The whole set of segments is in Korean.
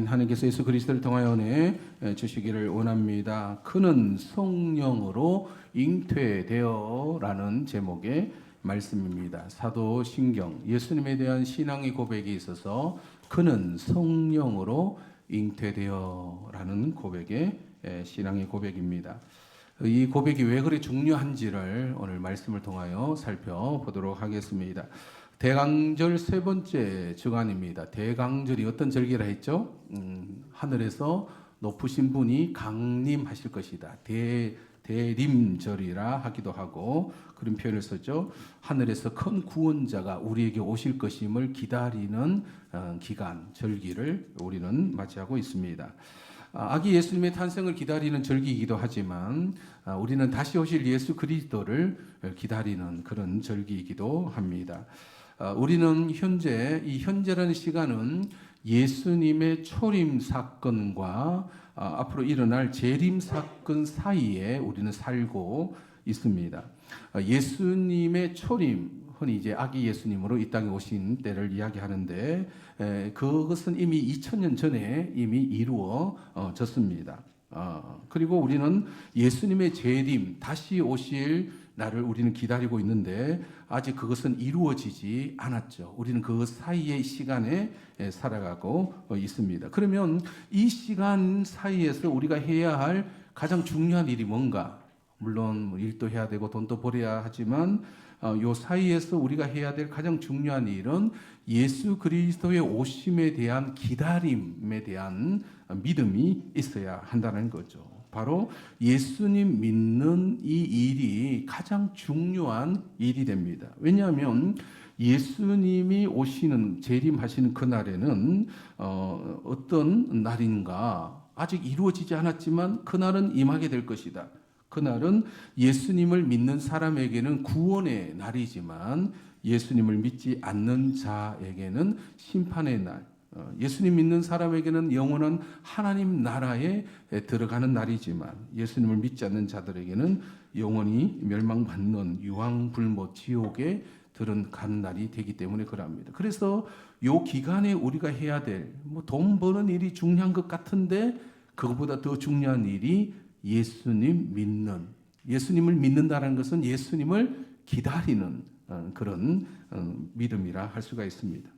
하나님께서 예수 그리스도를 통하여 은혜 주시기를 원합니다. 그는 성령으로 잉태되어라는 제목의 말씀입니다. 사도신경 예수님에 대한 신앙의 고백이 있어서 그는 성령으로 잉태되어라는 고백의 신앙의 고백입니다. 이 고백이 왜 그리 중요한지를 오늘 말씀을 통하여 살펴보도록 하겠습니다. 대강절 세 번째 주간입니다. 대강절이 어떤 절기라 했죠? 하늘에서 높으신 분이 강림하실 것이다. 대림절이라 하기도 하고 그런 표현을 썼죠. 하늘에서 큰 구원자가 우리에게 오실 것임을 기다리는 기간, 절기를 우리는 맞이하고 있습니다. 아기 예수님의 탄생을 기다리는 절기이기도 하지만 우리는 다시 오실 예수 그리스도를 기다리는 그런 절기이기도 합니다. 우리는 현재라는 시간은 예수님의 초림 사건과 앞으로 일어날 재림 사건 사이에 우리는 살고 있습니다. 예수님의 초림, 흔히 이제 아기 예수님으로 이 땅에 오신 때를 이야기하는데 그것은 이미 2000년 전에 이미 이루어졌습니다. 그리고 우리는 예수님의 재림, 다시 오실 날을 우리는 기다리고 있는데 아직 그것은 이루어지지 않았죠. 우리는 그 사이의 시간에 살아가고 있습니다. 그러면 이 시간 사이에서 우리가 해야 할 가장 중요한 일이 뭔가? 물론 일도 해야 되고 돈도 벌어야 하지만 요 사이에서 우리가 해야 될 가장 중요한 일은 예수 그리스도의 오심에 대한 기다림에 대한 믿음이 있어야 한다는 거죠. 바로 예수님 믿는 이 일이 가장 중요한 일이 됩니다. 왜냐하면 예수님이 오시는 재림하시는 그날에는 어떤 날인가 아직 이루어지지 않았지만 그날은 임하게 될 것이다. 그날은 예수님을 믿는 사람에게는 구원의 날이지만 예수님을 믿지 않는 자에게는 심판의 날, 예수님 믿는 사람에게는 영원한 하나님 나라에 들어가는 날이지만 예수님을 믿지 않는 자들에게는 영원히 멸망받는 유황불못 지옥에 들어가는 날이 되기 때문에 그럽니다. 그래서 요 기간에 우리가 해야 될 돈 버는 일이 중요한 것 같은데 그것보다 더 중요한 일이 예수님을 믿는다는 것은 예수님을 기다리는 그런 믿음이라 할 수가 있습니다.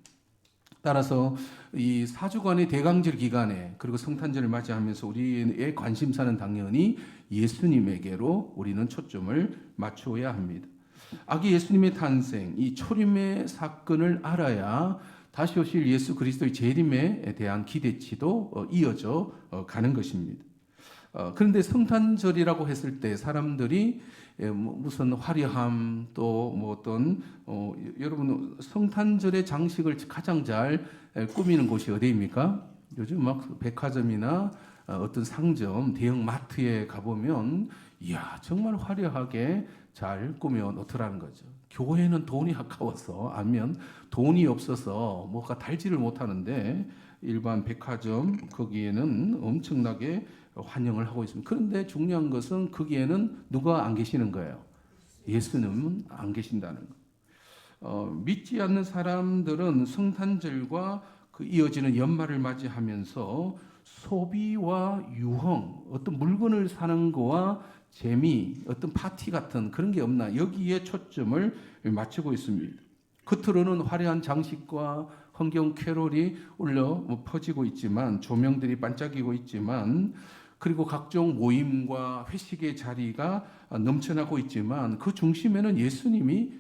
따라서 이 4주간의 대강절 기간에 그리고 성탄절을 맞이하면서 우리의 관심사는 당연히 예수님에게로 우리는 초점을 맞추어야 합니다. 아기 예수님의 탄생, 이 초림의 사건을 알아야 다시 오실 예수 그리스도의 재림에 대한 기대치도 이어져 가는 것입니다. 그런데 성탄절이라고 했을 때 사람들이 무슨 화려함 또 어떤 여러분 성탄절의 장식을 가장 잘 꾸미는 곳이 어디입니까? 요즘 막 백화점이나 어떤 상점, 대형 마트에 가보면 이야 정말 화려하게 잘 꾸며 놓더라는 거죠. 교회는 돈이 아까워서 아니면 돈이 없어서 뭐가 달지를 못하는데 일반 백화점 거기에는 엄청나게 환영을 하고 있습니다. 그런데 중요한 것은 거기에는 누가 안 계시는 거예요? 예수님은 안 계신다는 거. 믿지 않는 사람들은 성탄절과 그 이어지는 연말을 맞이하면서 소비와 유흥, 어떤 물건을 사는 거와 재미, 어떤 파티 같은 그런 게 없나 여기에 초점을 맞추고 있습니다. 겉으로는 화려한 장식과 성경 캐롤이 울려 퍼지고 있지만 조명들이 반짝이고 있지만 그리고 각종 모임과 회식의 자리가 넘쳐나고 있지만 그 중심에는 예수님이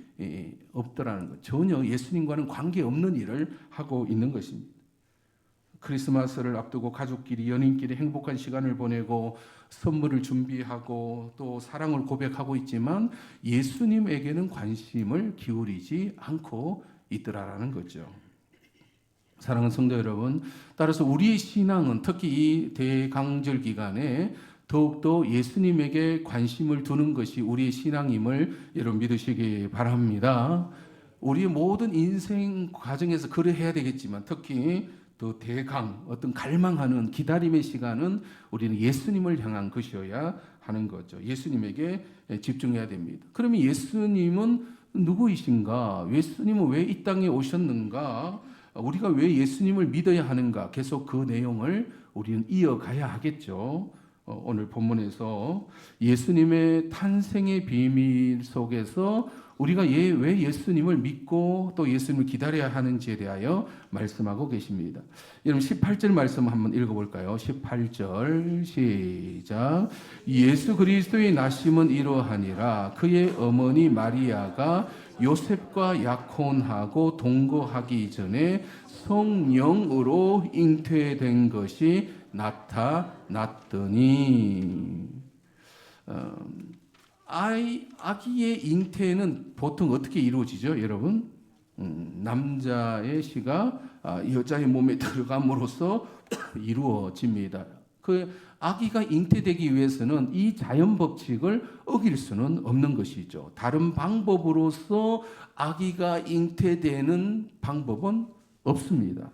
없더라는 것. 전혀 예수님과는 관계없는 일을 하고 있는 것입니다. 크리스마스를 앞두고 가족끼리 연인끼리 행복한 시간을 보내고 선물을 준비하고 또 사랑을 고백하고 있지만 예수님에게는 관심을 기울이지 않고 있더라라는 거죠. 사랑하는 성도 여러분, 따라서 우리의 신앙은 특히 이 대강절 기간에 더욱더 예수님에게 관심을 두는 것이 우리의 신앙임을 여러분 믿으시기 바랍니다. 우리의 모든 인생 과정에서 그래 해야 되겠지만 특히 또 어떤 갈망하는 기다림의 시간은 우리는 예수님을 향한 것이어야 하는 거죠. 예수님에게 집중해야 됩니다. 그러면 예수님은 누구이신가? 예수님은 왜 이 땅에 오셨는가? 우리가 왜 예수님을 믿어야 하는가? 계속 그 내용을 우리는 이어가야 하겠죠. 오늘 본문에서 예수님의 탄생의 비밀 속에서 우리가 왜 예수님을 믿고 또 예수님을 기다려야 하는지에 대하여 말씀하고 계십니다. 여러분 18절 말씀 한번 읽어볼까요? 18절 시작. 예수 그리스도의 나심은 이러하니라. 그의 어머니 마리아가 요셉과 약혼하고 동거하기 전에 성령으로 잉태된 것이 나타났더니. 아기의 잉태는 보통 어떻게 이루어지죠, 여러분? 남자의 씨가 여자의 몸에 들어감으로써 이루어집니다. 그 아기가 잉태되기 위해서는 이 자연 법칙을 어길 수는 없는 것이죠. 다른 방법으로서 아기가 잉태되는 방법은 없습니다.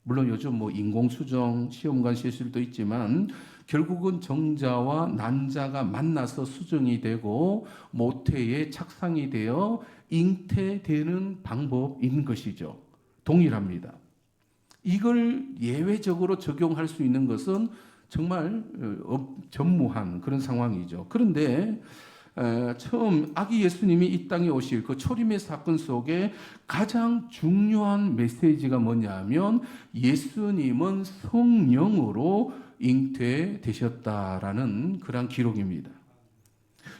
물론 요즘 인공수정, 시험관 시술도 있지만 결국은 정자와 난자가 만나서 수정이 되고 모태에 착상이 되어 잉태되는 방법인 것이죠. 동일합니다. 이걸 예외적으로 적용할 수 있는 것은 정말 전무한 그런 상황이죠. 그런데 처음 아기 예수님이 이 땅에 오실 그 초림의 사건 속에 가장 중요한 메시지가 뭐냐면 예수님은 성령으로 잉태되셨다라는 그런 기록입니다.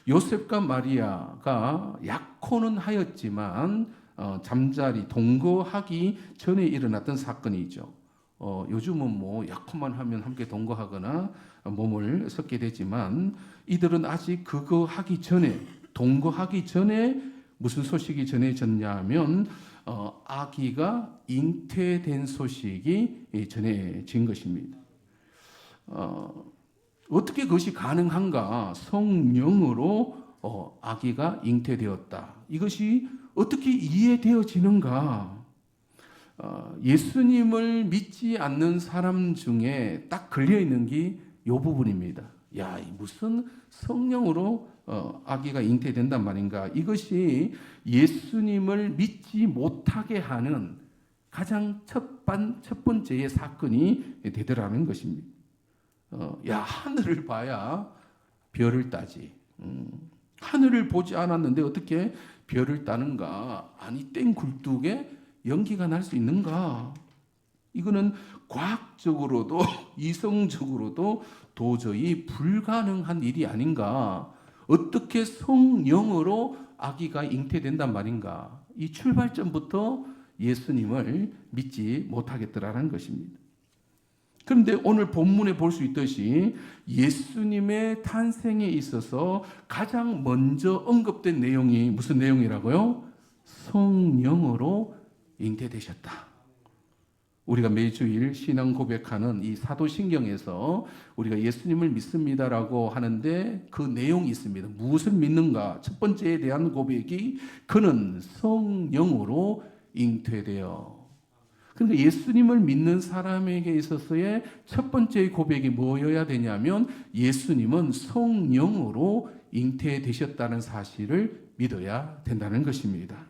요셉과 마리아가 약혼은 하였지만 잠자리 동거하기 전에 일어났던 사건이죠. 요즘은 약혼만 하면 함께 동거하거나 몸을 섞게 되지만 이들은 아직 그거 하기 전에 동거하기 전에 무슨 소식이 전해졌냐면 아기가 잉태된 소식이 전해진 것입니다. 어떻게 그것이 가능한가? 성령으로 아기가 잉태되었다. 이것이 어떻게 이해되어지는가? 예수님을 믿지 않는 사람 중에 딱 걸려 있는 게 이 부분입니다. 야, 무슨 성령으로 아기가 잉태된단 말인가? 이것이 예수님을 믿지 못하게 하는 가장 첫 번째의 사건이 되더라는 것입니다. 하늘을 봐야 별을 따지. 하늘을 보지 않았는데 어떻게 별을 따는가? 아니, 땡 굴뚝에 연기가 날 수 있는가? 이거는 과학적으로도 이성적으로도 도저히 불가능한 일이 아닌가? 어떻게 성령으로 아기가 잉태된단 말인가? 이 출발점부터 예수님을 믿지 못하겠더라는 것입니다. 그런데 오늘 본문에 볼 수 있듯이 예수님의 탄생에 있어서 가장 먼저 언급된 내용이 무슨 내용이라고요? 성령으로 잉태되셨다. 우리가 매주일 신앙 고백하는 이 사도신경에서 우리가 예수님을 믿습니다라고 하는데 그 내용이 있습니다. 무엇을 믿는가? 첫 번째에 대한 고백이 그는 성령으로 잉태되어. 그러니까 예수님을 믿는 사람에게 있어서의 첫 번째 고백이 뭐여야 되냐면 예수님은 성령으로 잉태되셨다는 사실을 믿어야 된다는 것입니다.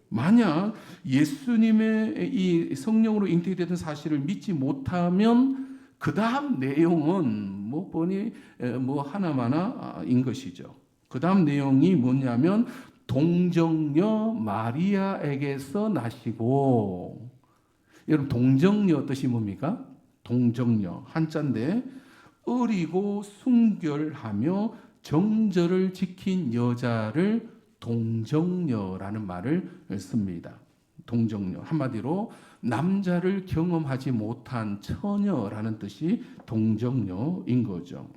만약 예수님의 이 성령으로 잉태되던 사실을 믿지 못하면 그 다음 내용은 뻔히 하나마나인 것이죠. 그 다음 내용이 뭐냐면 동정녀 마리아에게서 나시고. 여러분 동정녀 뜻이 뭡니까? 동정녀 한자인데 어리고 순결하며 정절을 지킨 여자를 동정녀라는 말을 씁니다. 동정녀 한마디로 남자를 경험하지 못한 처녀라는 뜻이 동정녀인 거죠.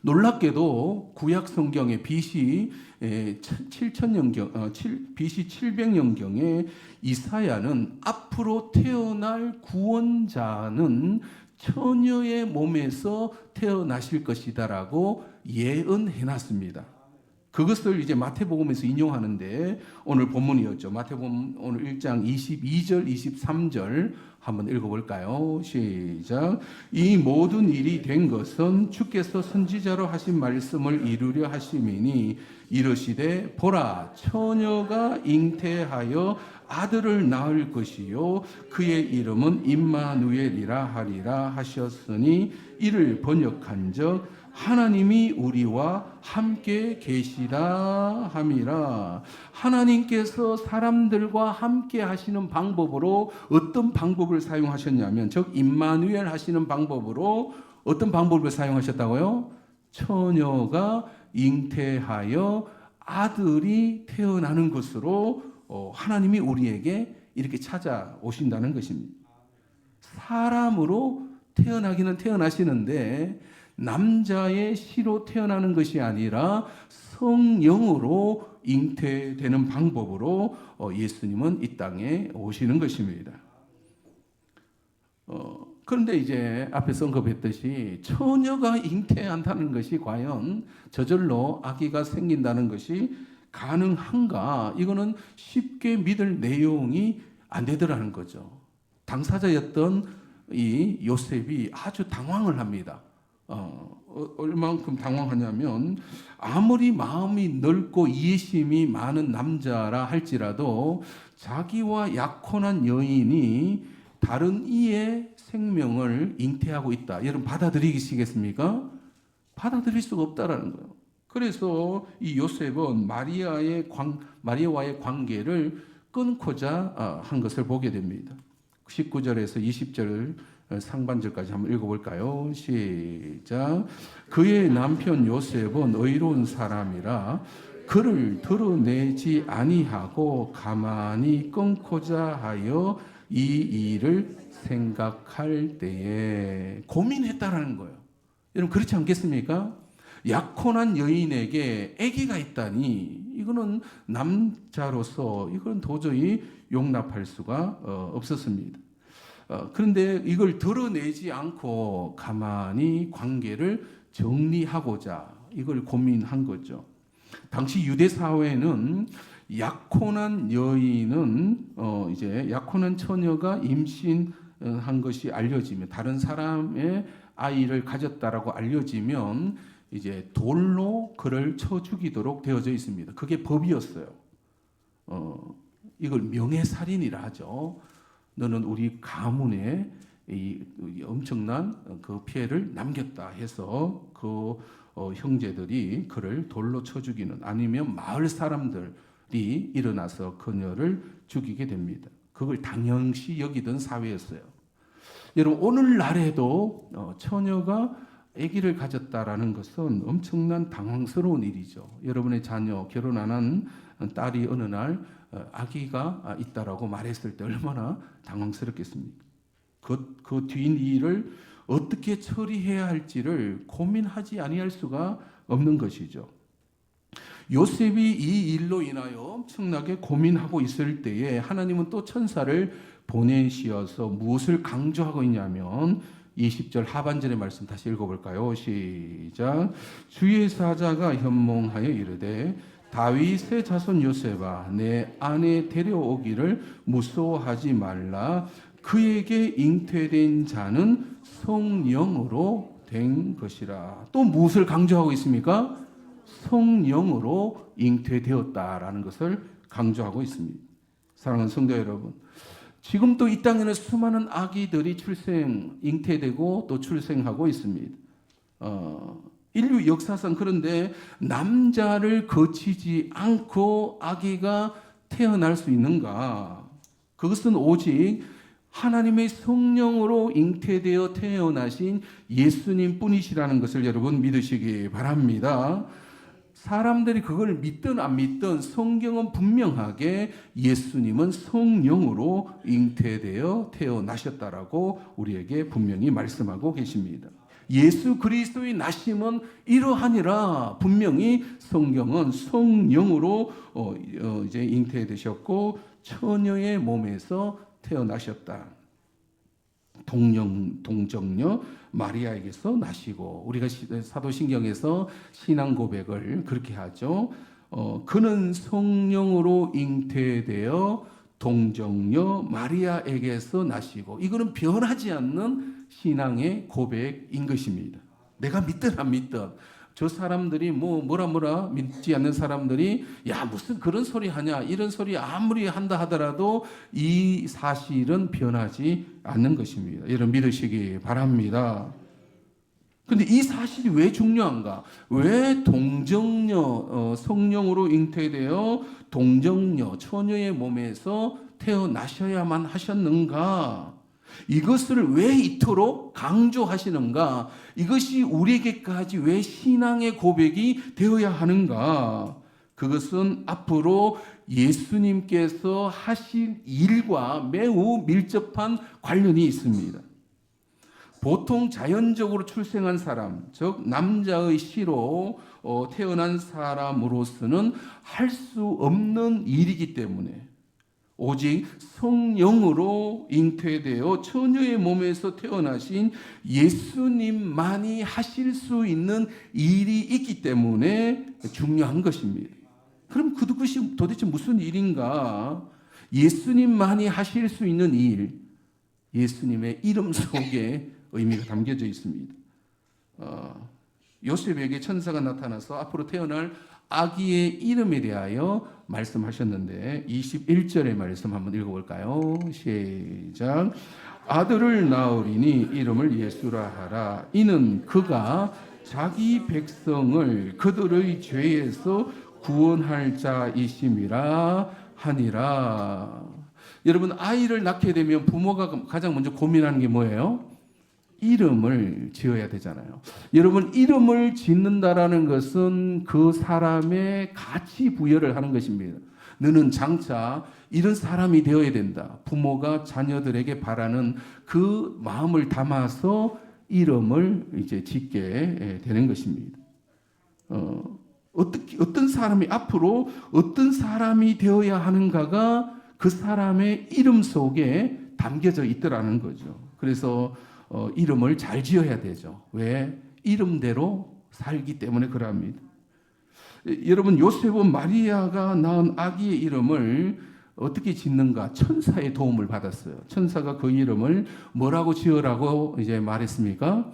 놀랍게도 구약 성경의 BC 700년경에 이사야는 앞으로 태어날 구원자는 처녀의 몸에서 태어나실 것이다라고 예언해 놨습니다. 그것을 이제 마태복음에서 인용하는데 오늘 본문이었죠. 마태복음 오늘 1장 22절 23절 한번 읽어볼까요? 시작. 이 모든 일이 된 것은 주께서 선지자로 하신 말씀을 이루려 하심이니 이르시되 보라 처녀가 잉태하여 아들을 낳을 것이요 그의 이름은 임마누엘이라 하리라 하셨으니 이를 번역한즉 하나님이 우리와 함께 계시다 함이라. 하나님께서 사람들과 함께 하시는 방법으로 어떤 방법을 사용하셨냐면 즉 임마누엘 하시는 방법으로 어떤 방법을 사용하셨다고요? 처녀가 잉태하여 아들이 태어나는 것으로 하나님이 우리에게 이렇게 찾아오신다는 것입니다. 사람으로 태어나기는 태어나시는데 남자의 씨로 태어나는 것이 아니라 성령으로 잉태되는 방법으로 예수님은 이 땅에 오시는 것입니다. 그런데 이제 앞에서 언급했듯이 처녀가 잉태한다는 것이 과연 저절로 아기가 생긴다는 것이 가능한가? 이거는 쉽게 믿을 내용이 안 되더라는 거죠. 당사자였던 이 요셉이 아주 당황을 합니다. 얼만큼 당황하냐면 아무리 마음이 넓고 이해심이 많은 남자라 할지라도 자기와 약혼한 여인이 다른 이의 생명을 잉태하고 있다. 여러분 받아들이시겠습니까? 받아들일 수가 없다라는 거예요. 그래서 이 요셉은 마리아와의 관계를 끊고자 한 것을 보게 됩니다. 19절에서 20절 상반절까지 한번 읽어볼까요? 시작. 그의 남편 요셉은 의로운 사람이라 그를 드러내지 아니하고 가만히 끊고자 하여 이 일을 생각할 때에 고민했다라는 거예요. 여러분 그렇지 않겠습니까? 약혼한 여인에게 아기가 있다니 이거는 남자로서 이건 도저히 용납할 수가 없었습니다. 그런데 이걸 드러내지 않고 가만히 관계를 정리하고자 이걸 고민한 거죠. 당시 유대 사회는 약혼한 여인은 이제 약혼한 처녀가 임신한 것이 알려지면 다른 사람의 아이를 가졌다라고 알려지면 이제 돌로 그를 쳐 죽이도록 되어져 있습니다. 그게 법이었어요. 이걸 명예살인이라 하죠. 너는 우리 가문에 이 엄청난 그 피해를 남겼다 해서 그 형제들이 그를 돌로 쳐 죽이는 아니면 마을 사람들이 일어나서 그녀를 죽이게 됩니다. 그걸 당연시 여기던 사회였어요. 여러분 오늘날에도 처녀가 아기를 가졌다라는 것은 엄청난 당황스러운 일이죠. 여러분의 자녀 결혼 안 한 딸이 어느 날 아기가 있다라고 말했을 때 얼마나 당황스럽겠습니까? 그 뒷일을 어떻게 처리해야 할지를 고민하지 아니할 수가 없는 것이죠. 요셉이 이 일로 인하여 엄청나게 고민하고 있을 때에 하나님은 또 천사를 보내시어서 무엇을 강조하고 있냐면 20절 하반절의 말씀 다시 읽어볼까요? 시작. 주의 사자가 현몽하여 이르되 다윗의 자손 요셉아 내 아내 데려오기를 무서워하지 말라. 그에게 잉태된 자는 성령으로 된 것이라. 또 무엇을 강조하고 있습니까? 성령으로 잉태되었다라는 것을 강조하고 있습니다. 사랑하는 성도 여러분, 지금도 이 땅에는 수많은 아기들이 잉태되고 또 출생하고 있습니다. 인류 역사상 그런데 남자를 거치지 않고 아기가 태어날 수 있는가? 그것은 오직 하나님의 성령으로 잉태되어 태어나신 예수님 뿐이시라는 것을 여러분 믿으시기 바랍니다. 사람들이 그걸 믿든 안 믿든 성경은 분명하게 예수님은 성령으로 잉태되어 태어나셨다라고 우리에게 분명히 말씀하고 계십니다. 예수 그리스도의 나심은 이러하니라. 분명히 성경은 성령으로 이제 잉태되셨고 처녀의 몸에서 태어나셨다. 동정녀 마리아에게서 나시고 우리가 사도신경에서 신앙 고백을 그렇게 하죠. 그는 성령으로 잉태되어 동정녀 마리아에게서 나시고 이거는 변하지 않는 신앙의 고백인 것입니다. 내가 믿든 안 믿든 저 사람들이 뭐라 믿지 않는 사람들이 야 무슨 그런 소리 하냐 이런 소리 아무리 한다 하더라도 이 사실은 변하지 않는 것입니다. 여러분 믿으시기 바랍니다. 근데 이 사실이 왜 중요한가? 왜 동정녀 성령으로 잉태되어 동정녀 처녀의 몸에서 태어나셔야만 하셨는가? 이것을 왜 이토록 강조하시는가? 이것이 우리에게까지 왜 신앙의 고백이 되어야 하는가? 그것은 앞으로 예수님께서 하실 일과 매우 밀접한 관련이 있습니다. 보통 자연적으로 출생한 사람, 즉 남자의 씨로 태어난 사람으로서는 할 수 없는 일이기 때문에 오직 성령으로 잉태되어 처녀의 몸에서 태어나신 예수님만이 하실 수 있는 일이 있기 때문에 중요한 것입니다. 그럼 그것이 도대체 무슨 일인가? 예수님만이 하실 수 있는 일, 예수님의 이름 속에 의미가 담겨져 있습니다. 요셉에게 천사가 나타나서 앞으로 태어날 아기의 이름에 대하여 말씀하셨는데 21절의 말씀 한번 읽어볼까요? 시작. 아들을 낳으리니 이름을 예수라 하라. 이는 그가 자기 백성을 그들의 죄에서 구원할 자이심이라 하니라. 여러분 아이를 낳게 되면 부모가 가장 먼저 고민하는 게 뭐예요? 이름을 지어야 되잖아요. 여러분 이름을 짓는다라는 것은 그 사람의 가치 부여를 하는 것입니다. 너는 장차 이런 사람이 되어야 된다. 부모가 자녀들에게 바라는 그 마음을 담아서 이름을 이제 짓게 되는 것입니다. 어떤 사람이 앞으로 어떤 사람이 되어야 하는가가 그 사람의 이름 속에 담겨져 있더라는 거죠. 그래서 이름을 잘 지어야 되죠. 왜? 이름대로 살기 때문에 그럽니다. 여러분 요셉은 마리아가 낳은 아기의 이름을 어떻게 짓는가? 천사의 도움을 받았어요. 천사가 그 이름을 뭐라고 지어라고 이제 말했습니까?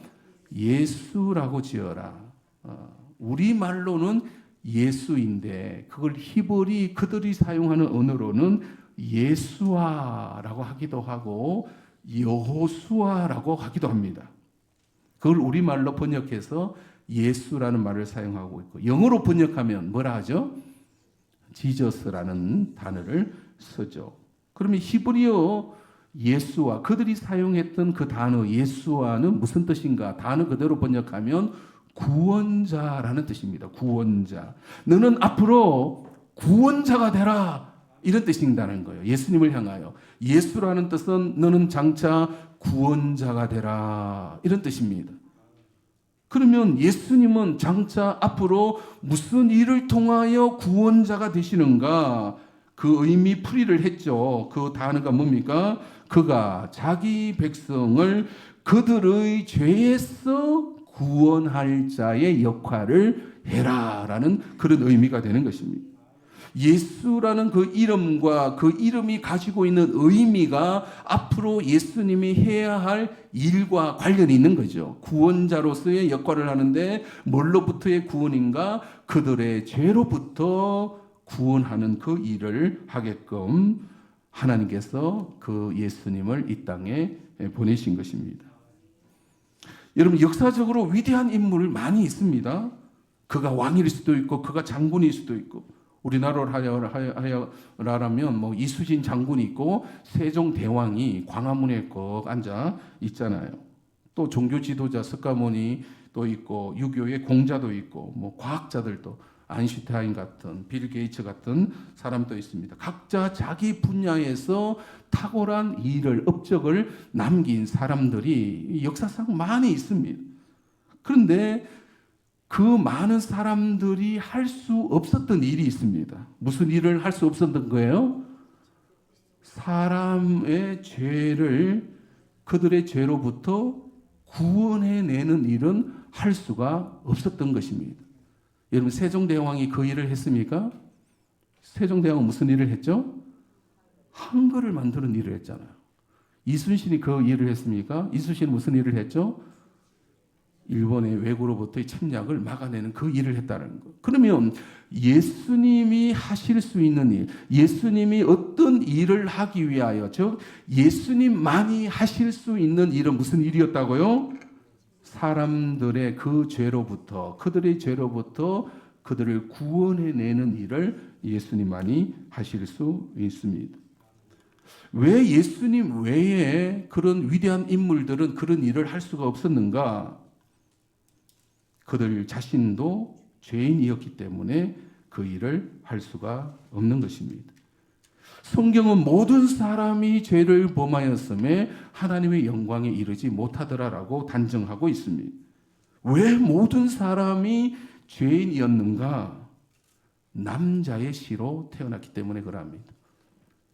예수라고 지어라. 우리말로는 예수인데 그걸 히브리 그들이 사용하는 언어로는 예수아라고 하기도 하고 여호수아라고 하기도 합니다. 그걸 우리말로 번역해서 예수라는 말을 사용하고 있고 영어로 번역하면 뭐라 하죠? 지저스라는 단어를 쓰죠. 그러면 히브리어 예수아 그들이 사용했던 그 단어 예수아는 무슨 뜻인가? 단어 그대로 번역하면 구원자라는 뜻입니다. 구원자. 너는 앞으로 구원자가 되라. 이런 뜻인다는 거예요. 예수님을 향하여. 예수라는 뜻은 너는 장차 구원자가 되라. 이런 뜻입니다. 그러면 예수님은 장차 앞으로 무슨 일을 통하여 구원자가 되시는가? 그 의미 풀이를 했죠. 그 단어가 뭡니까? 그가 자기 백성을 그들의 죄에서 구원할 자의 역할을 해라라는 그런 의미가 되는 것입니다. 예수라는 그 이름과 그 이름이 가지고 있는 의미가 앞으로 예수님이 해야 할 일과 관련이 있는 거죠. 구원자로서의 역할을 하는데 뭘로부터의 구원인가? 그들의 죄로부터 구원하는 그 일을 하게끔 하나님께서 그 예수님을 이 땅에 보내신 것입니다. 여러분 역사적으로 위대한 인물을 많이 있습니다. 그가 왕일 수도 있고 그가 장군일 수도 있고 우리나라로 하여라면 이수진 장군이 있고 세종대왕이 광화문에 꼭 앉아 있잖아요. 또 종교 지도자 석가모니 또 있고 유교의 공자도 있고 과학자들도 아인슈타인 같은 빌 게이츠 같은 사람도 있습니다. 각자 자기 분야에서 탁월한 일을 업적을 남긴 사람들이 역사상 많이 있습니다. 그런데 그 많은 사람들이 할 수 없었던 일이 있습니다. 무슨 일을 할 수 없었던 거예요? 사람의 죄를 그들의 죄로부터 구원해내는 일은 할 수가 없었던 것입니다. 여러분 세종대왕이 그 일을 했습니까? 세종대왕은 무슨 일을 했죠? 한글을 만드는 일을 했잖아요. 이순신이 그 일을 했습니까? 이순신은 무슨 일을 했죠? 일본의 외구로부터의 침략을 막아내는 그 일을 했다는 것. 그러면 예수님이 하실 수 있는 일, 예수님이 어떤 일을 하기 위하여, 즉 예수님만이 하실 수 있는 일은 무슨 일이었다고요? 사람들의 그 죄로부터, 그들의 죄로부터 그들을 구원해내는 일을 예수님만이 하실 수 있습니다. 왜 예수님 외에 그런 위대한 인물들은 그런 일을 할 수가 없었는가? 그들 자신도 죄인이었기 때문에 그 일을 할 수가 없는 것입니다. 성경은 모든 사람이 죄를 범하였음에 하나님의 영광에 이르지 못하더라라고 단정하고 있습니다. 왜 모든 사람이 죄인이었는가? 남자의 씨로 태어났기 때문에 그럽니다.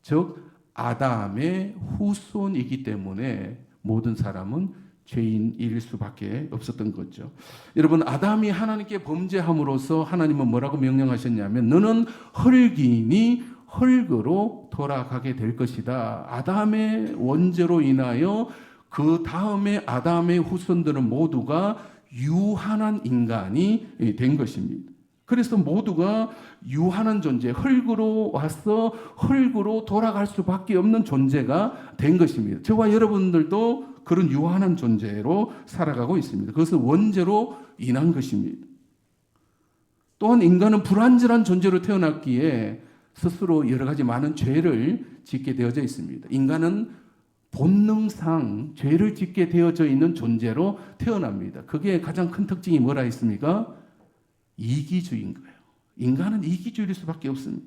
즉 아담의 후손이기 때문에 모든 사람은 죄인일 수밖에 없었던 거죠. 여러분, 아담이 하나님께 범죄함으로써 하나님은 뭐라고 명령하셨냐면 너는 흙이니 흙으로 돌아가게 될 것이다. 아담의 원죄로 인하여 그 다음에 아담의 후손들은 모두가 유한한 인간이 된 것입니다. 그래서 모두가 유한한 존재, 흙으로 와서 흙으로 돌아갈 수밖에 없는 존재가 된 것입니다. 저와 여러분들도 그런 유한한 존재로 살아가고 있습니다. 그것은 원죄로 인한 것입니다. 또한 인간은 불완전한 존재로 태어났기에 스스로 여러 가지 많은 죄를 짓게 되어져 있습니다. 인간은 본능상 죄를 짓게 되어져 있는 존재로 태어납니다. 그게 가장 큰 특징이 뭐라 했습니까? 이기주의인 거예요. 인간은 이기주의일 수밖에 없습니다.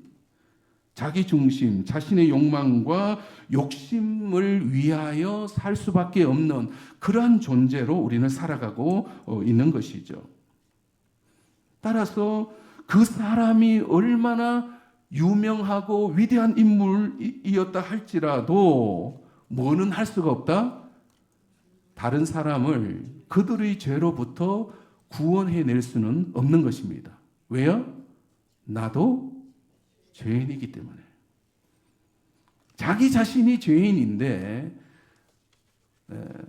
자기 중심, 자신의 욕망과 욕심을 위하여 살 수밖에 없는 그러한 존재로 우리는 살아가고 있는 것이죠. 따라서 그 사람이 얼마나 유명하고 위대한 인물이었다 할지라도 뭐는 할 수가 없다? 다른 사람을 그들의 죄로부터 구원해낼 수는 없는 것입니다. 왜요? 나도 죄인이기 때문에. 자기 자신이 죄인인데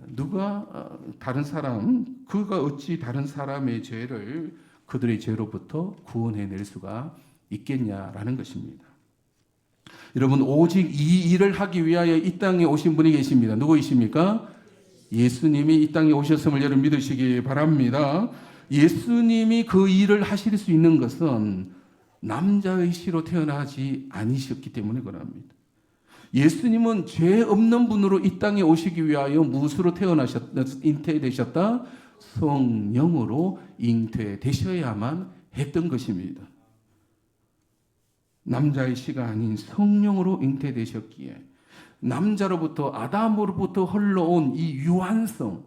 누가 다른 사람, 그가 어찌 다른 사람의 죄를 그들의 죄로부터 구원해낼 수가 있겠냐라는 것입니다. 여러분, 오직 이 일을 하기 위하여 이 땅에 오신 분이 계십니다. 누구이십니까? 예수님이 이 땅에 오셨음을 여러분 믿으시기 바랍니다. 예수님이 그 일을 하실 수 있는 것은 남자의 씨로 태어나지 아니셨기 때문에 그럽니다. 예수님은 죄 없는 분으로 이 땅에 오시기 위하여 무엇으로 잉태되셨다? 성령으로 잉태되셔야만 했던 것입니다. 남자의 씨가 아닌 성령으로 잉태되셨기에 남자로부터 아담으로부터 흘러온 이 유한성,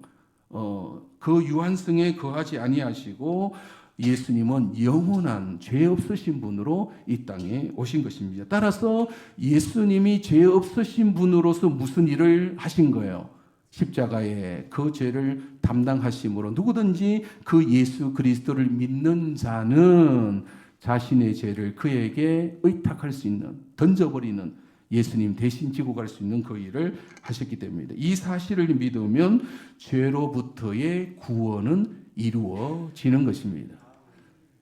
그 유한성에 거하지 아니하시고 예수님은 영원한 죄 없으신 분으로 이 땅에 오신 것입니다. 따라서 예수님이 죄 없으신 분으로서 무슨 일을 하신 거예요? 십자가에 그 죄를 담당하심으로 누구든지 그 예수 그리스도를 믿는 자는 자신의 죄를 그에게 의탁할 수 있는, 던져버리는 예수님 대신 지고 갈 수 있는 그 일을 하셨기 때문입니다. 이 사실을 믿으면 죄로부터의 구원은 이루어지는 것입니다.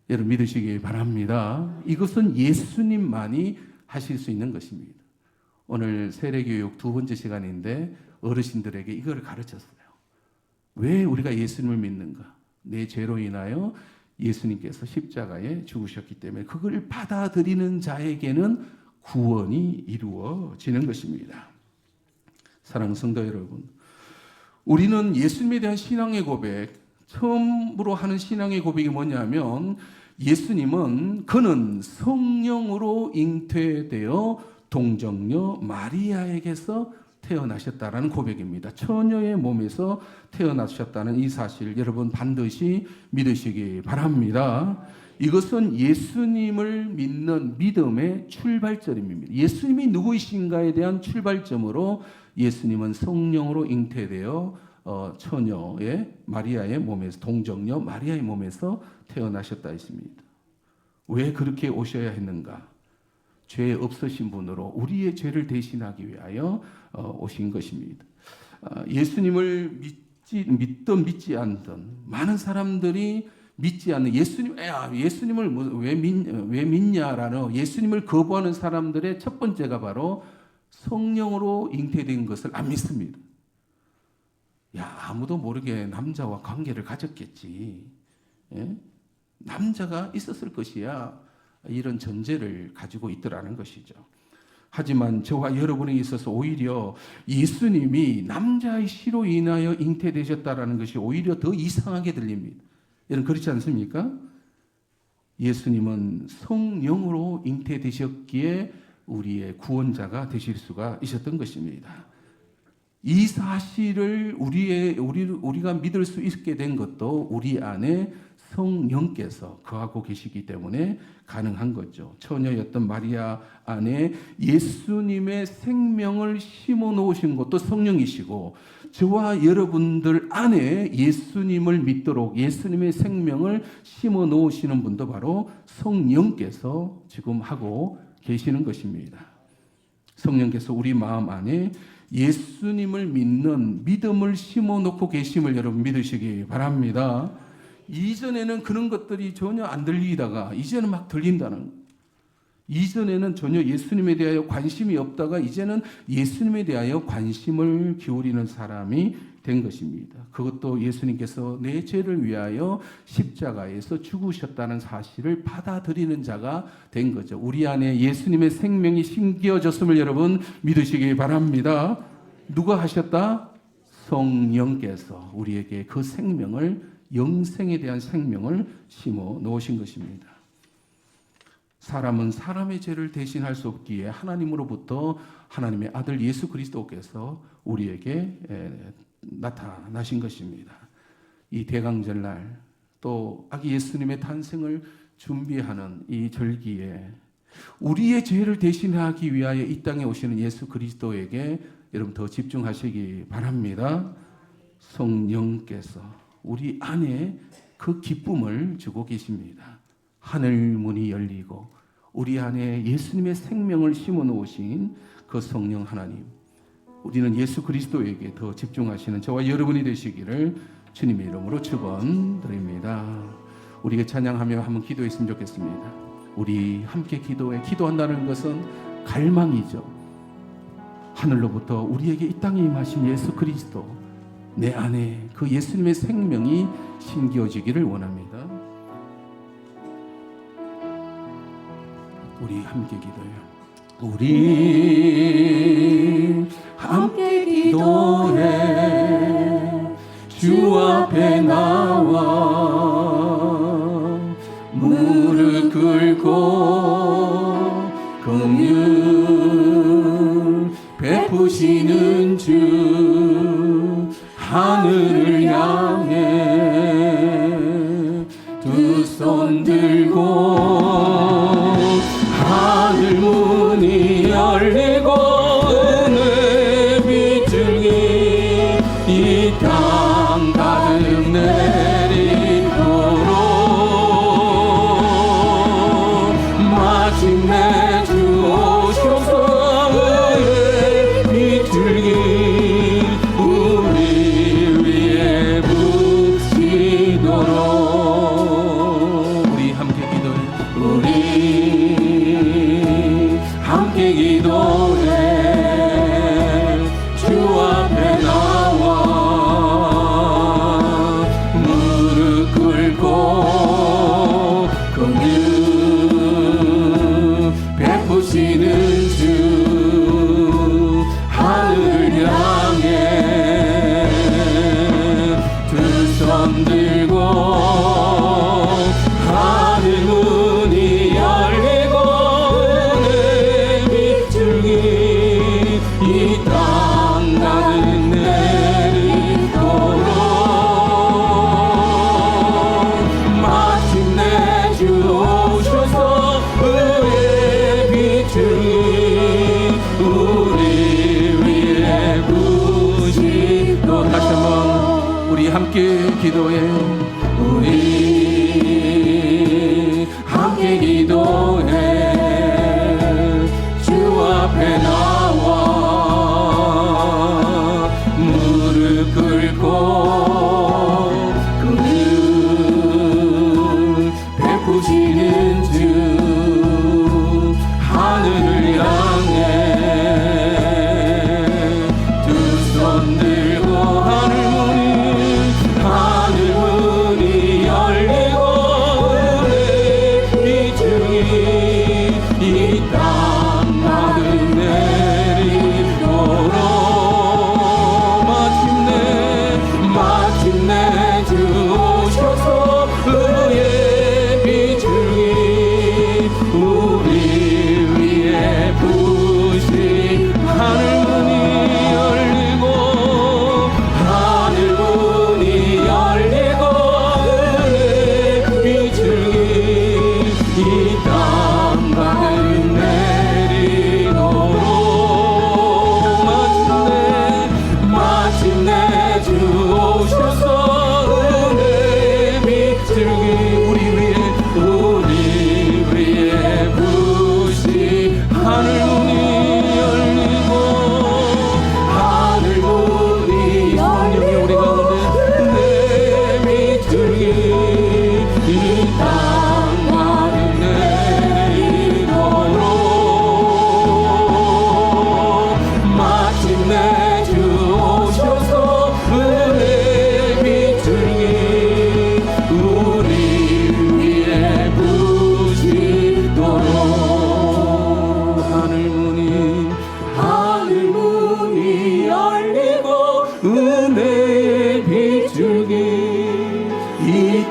여러분 믿으시기 바랍니다. 이것은 예수님만이 하실 수 있는 것입니다. 오늘 세례교육 두 번째 시간인데 어르신들에게 이걸 가르쳤어요. 왜 우리가 예수님을 믿는가? 내 죄로 인하여 예수님께서 십자가에 죽으셨기 때문에 그걸 받아들이는 자에게는 구원이 이루어지는 것입니다. 사랑하는 성도 여러분, 우리는 예수님에 대한 신앙의 고백, 처음으로 하는 신앙의 고백이 뭐냐면 예수님은 그는 성령으로 잉태되어 동정녀 마리아에게서 태어나셨다라는 고백입니다. 처녀의 몸에서 태어나셨다는 이 사실 여러분 반드시 믿으시기 바랍니다. 이것은 예수님을 믿는 믿음의 출발점입니다. 예수님이 누구이신가에 대한 출발점으로 예수님은 성령으로 잉태되어 처녀의 마리아의 몸에서 동정녀 마리아의 몸에서 태어나셨다 했습니다. 왜 그렇게 오셔야 했는가? 죄 없으신 분으로 우리의 죄를 대신하기 위하여 오신 것입니다. 예수님을 믿든 믿지 않든 많은 사람들이 믿지 않는 예수님을 왜 믿냐라는 예수님을 거부하는 사람들의 첫 번째가 바로 성령으로 잉태된 것을 안 믿습니다. 아무도 모르게 남자와 관계를 가졌겠지. 예? 남자가 있었을 것이야. 이런 전제를 가지고 있더라는 것이죠. 하지만 저와 여러분에 있어서 오히려 예수님이 남자의 씨로 인하여 잉태되셨다라는 것이 오히려 더 이상하게 들립니다. 여러분 그렇지 않습니까? 예수님은 성령으로 잉태되셨기에 우리의 구원자가 되실 수가 있었던 것입니다. 이 사실을 우리가 믿을 수 있게 된 것도 우리 안에 성령께서 거하고 계시기 때문에 가능한 거죠. 처녀였던 마리아 안에 예수님의 생명을 심어 놓으신 것도 성령이시고, 저와 여러분들 안에 예수님을 믿도록 예수님의 생명을 심어 놓으시는 분도 바로 성령께서 지금 하고 계시는 것입니다. 성령께서 우리 마음 안에 예수님을 믿는 믿음을 심어 놓고 계심을 여러분 믿으시기 바랍니다. 이전에는 그런 것들이 전혀 안 들리다가 이제는 막 들린다는 거예요. 이전에는 전혀 예수님에 대하여 관심이 없다가 이제는 예수님에 대하여 관심을 기울이는 사람이 된 것입니다. 그것도 예수님께서 내 죄를 위하여 십자가에서 죽으셨다는 사실을 받아들이는 자가 된 거죠. 우리 안에 예수님의 생명이 심겨졌음을 여러분 믿으시기 바랍니다. 누가 하셨다? 성령께서 우리에게 그 생명을, 영생에 대한 생명을 심어 놓으신 것입니다. 사람은 사람의 죄를 대신할 수 없기에 하나님으로부터 하나님의 아들 예수 그리스도께서 우리에게 나타나신 것입니다. 이 대강절날 또 아기 예수님의 탄생을 준비하는 이 절기에 우리의 죄를 대신하기 위하여 이 땅에 오시는 예수 그리스도에게 여러분 더 집중하시기 바랍니다. 성령께서 우리 안에 그 기쁨을 주고 계십니다. 하늘 문이 열리고 우리 안에 예수님의 생명을 심어 놓으신 그 성령 하나님, 우리는 예수 그리스도에게 더 집중하시는 저와 여러분이 되시기를 주님의 이름으로 축원드립니다. 우리가 찬양하며 한번 기도했으면 좋겠습니다. 우리 함께 기도한다는 것은 갈망이죠. 하늘로부터 우리에게 이 땅에 임하신 예수 그리스도, 내 안에 그 예수님의 생명이 심겨지기를 원합니다. 우리 함께 기도해요. 우리 함께 기도해 주 앞에 나와 무릎 꿇고 긍휼 베푸시는 주, 하늘을 향해 두 손 들고 하늘 문이 열리고 은혜 비추기 이 땅 가득 내리도록 마침내 주 오셔서 은혜 비추기 우리 위에 부시도록. 우리 함께 기도해. 우리 함께 기도해 주 앞에 나와 무릎 꿇고 긍휼 베푸시는 주, 하늘 향해 두 손 들고 하늘 문이 열리고 이 땅 가득 내리도록 마침내 주 오셔서 은혜 비추기 우리 위에 부시도록. 다시 한번 우리 함께 기도해. 우리 함께 기도해 주 앞에 나와 무릎 꿇고 긍휼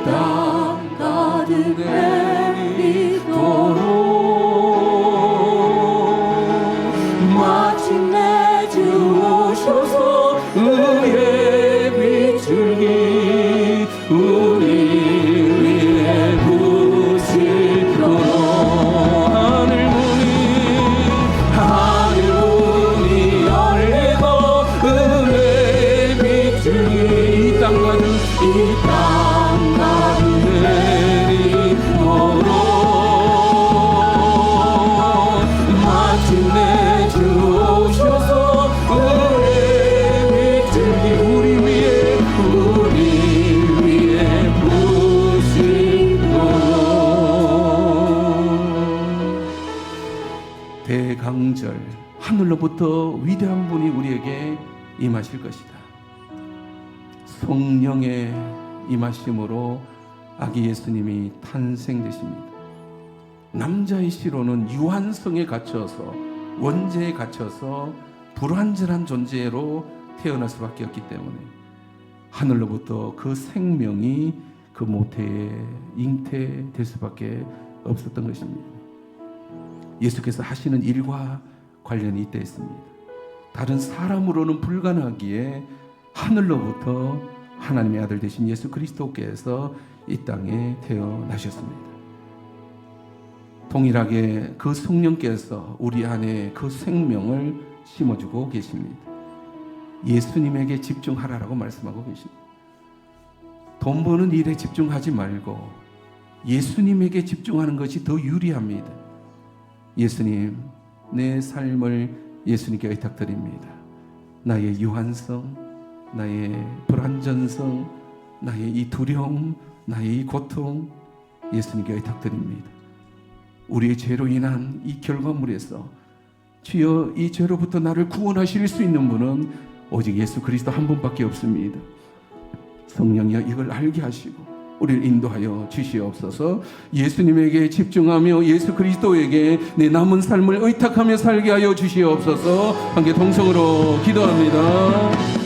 땅 가득 내리도록 마침내 주 오셔서 의의 비추기 우리 위에 부시도록 하늘문이 열리고 은혜의 비추기 이 땅 가득 내리도록 마침내 주 오셔서 은혜의 비추기 우리 위에 부시도록 대강절 하늘로부터 위대한 분이 우리에게 임하실 것이다. 성령의 임하심으로 아기 예수님이 탄생되십니다. 남자의 씨로는 유한성에 갇혀서 원죄에 갇혀서 불완전한 존재로 태어날 수밖에 없기 때문에 하늘로부터 그 생명이 그 모태에 잉태될 수밖에 없었던 것입니다. 예수께서 하시는 일과 관련이 있다 했습니다. 다른 사람으로는 불가능하기에 하늘로부터 하나님의 아들 되신 예수 그리스도께서 이 땅에 태어나셨습니다. 동일하게 그 성령께서 우리 안에 그 생명을 심어주고 계십니다. 예수님에게 집중하라라고 말씀하고 계십니다. 돈 버는 일에 집중하지 말고 예수님에게 집중하는 것이 더 유리합니다. 예수님, 내 삶을 예수님께 의탁드립니다. 나의 유한성, 나의 불완전성, 나의 이 두려움, 나의 이 고통 예수님께 의탁드립니다. 우리의 죄로 인한 이 결과물에서 주여 이 죄로부터 나를 구원하실 수 있는 분은 오직 예수 그리스도 한 분밖에 없습니다. 성령이여 이걸 알게 하시고 우리를 인도하여 주시옵소서. 예수님에게 집중하며 예수 그리스도에게 내 남은 삶을 의탁하며 살게 하여 주시옵소서. 함께 동성으로 기도합니다.